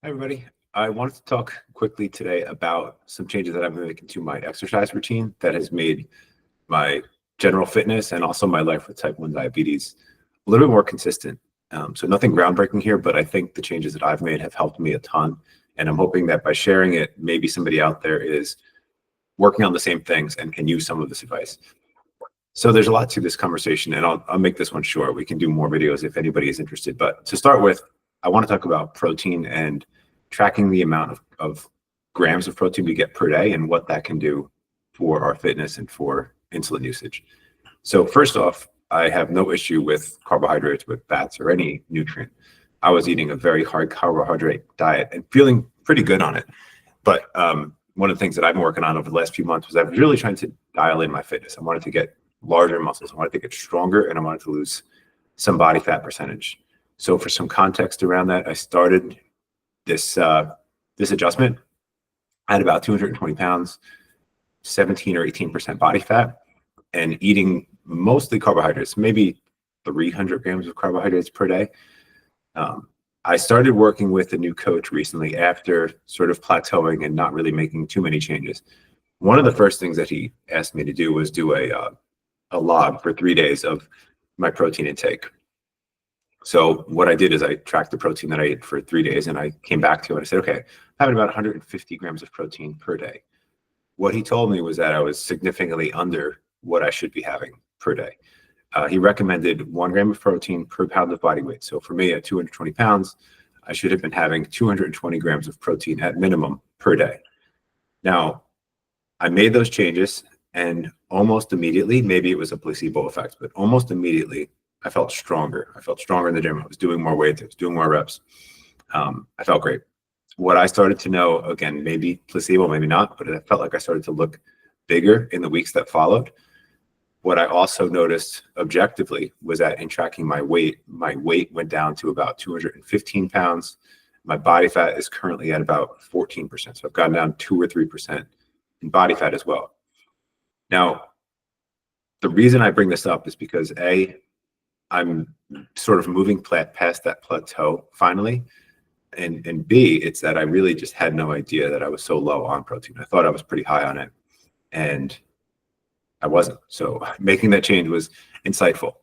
Hi, everybody. I wanted to talk quickly today about some changes that I've been making to my exercise routine that has made my general fitness and also my life with type 1 diabetes a little bit more consistent. So nothing groundbreaking here, but I think the changes that I've made have helped me a ton. And I'm hoping that by sharing it, maybe somebody out there is working on the same things and can use some of this advice. So there's a lot to this conversation, and I'll make this one short. We can do more videos if anybody is interested. But to start with, I want to talk about protein and tracking the amount of grams of protein we get per day and what that can do for our fitness and for insulin usage. So first off, I have no issue with carbohydrates, with fats, or any nutrient. I was eating a very hard carbohydrate diet and feeling pretty good on it. But one of the things that I've been working on over the last few months was I was really trying to dial in my fitness. I wanted to get larger muscles. I wanted to get stronger, and I wanted to lose some body fat percentage. So for some context around that, I started this adjustment at about 220 pounds, 17 or 18% body fat, and eating mostly carbohydrates, maybe 300 grams of carbohydrates per day. I started working with a new coach recently after sort of plateauing and not really making too many changes. One of the first things that he asked me to do was do a log for 3 days of my protein intake. So what I did is I tracked the protein that I ate for 3 days, and I came back to it. I said, okay, I'm having about 150 grams of protein per day. What he told me was that I was significantly under what I should be having per day. He recommended 1 gram of protein per pound of body weight. So for me at 220 pounds, I should have been having 220 grams of protein at minimum per day. Now, I made those changes, and almost immediately, maybe it was a placebo effect, but almost immediately, I felt stronger. I felt stronger in the gym. I was doing more weights. I was doing more reps. I felt great. What I started to know, again, maybe placebo, maybe not, but it felt like I started to look bigger in the weeks that followed. What I also noticed objectively was that in tracking my weight went down to about 215 pounds. My body fat is currently at about 14%. So I've gotten down 2 or 3% in body fat as well. Now, the reason I bring this up is because I'm sort of moving past that plateau finally. And B, it's that I really just had no idea that I was so low on protein. I thought I was pretty high on it, and I wasn't. So making that change was insightful.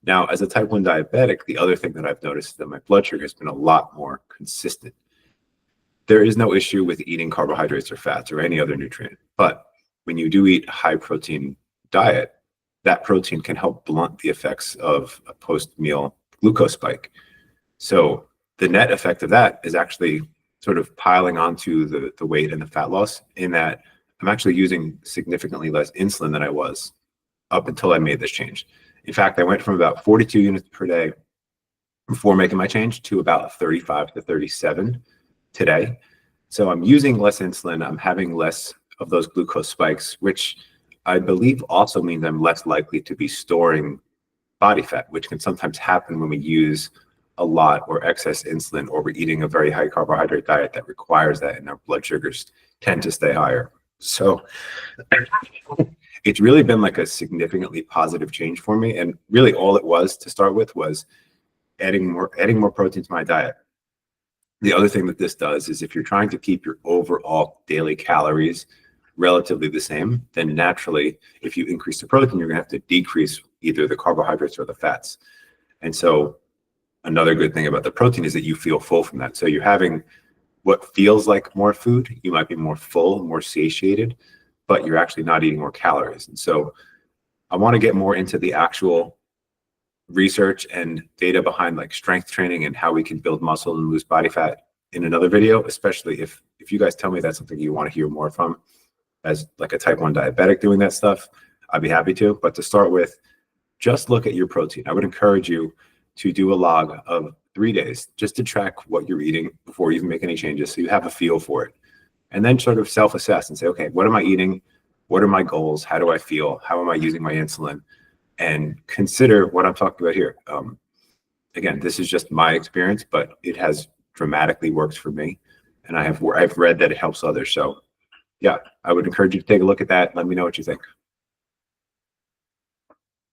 Now, as a type 1 diabetic, the other thing that I've noticed is that my blood sugar has been a lot more consistent. There is no issue with eating carbohydrates or fats or any other nutrient. But when you do eat a high protein diet, that protein can help blunt the effects of a post-meal glucose spike. So the net effect of that is actually sort of piling onto the weight and the fat loss, in that I'm actually using significantly less insulin than I was up until I made this change. In fact, I went from about 42 units per day before making my change to about 35 to 37 today. So I'm using less insulin. I'm having less of those glucose spikes, which I believe also means I'm less likely to be storing body fat, which can sometimes happen when we use a lot or excess insulin, or we're eating a very high carbohydrate diet that requires that, and our blood sugars tend to stay higher. So it's really been like a significantly positive change for me. And really all it was to start with was adding more protein to my diet. The other thing that this does is if you're trying to keep your overall daily calories relatively the same, then naturally, if you increase the protein, you're gonna have to decrease either the carbohydrates or the fats. And so another good thing about the protein is that you feel full from that. So you're having what feels like more food. You might be more full, more satiated, but you're actually not eating more calories. And so I want to get more into the actual research and data behind like strength training and how we can build muscle and lose body fat in another video, especially if you guys tell me that's something you want to hear more from. As like a type 1 diabetic doing that stuff, I'd be happy to. But to start with, just look at your protein. I would encourage you to do a log of 3 days just to track what you're eating before you even make any changes, so you have a feel for it. And then sort of self-assess and say, okay, what am I eating? What are my goals? How do I feel? How am I using my insulin? And consider what I'm talking about here. Again, this is just my experience, but it has dramatically worked for me. And I've read that it helps others. So yeah, I would encourage you to take a look at that. Let me know what you think.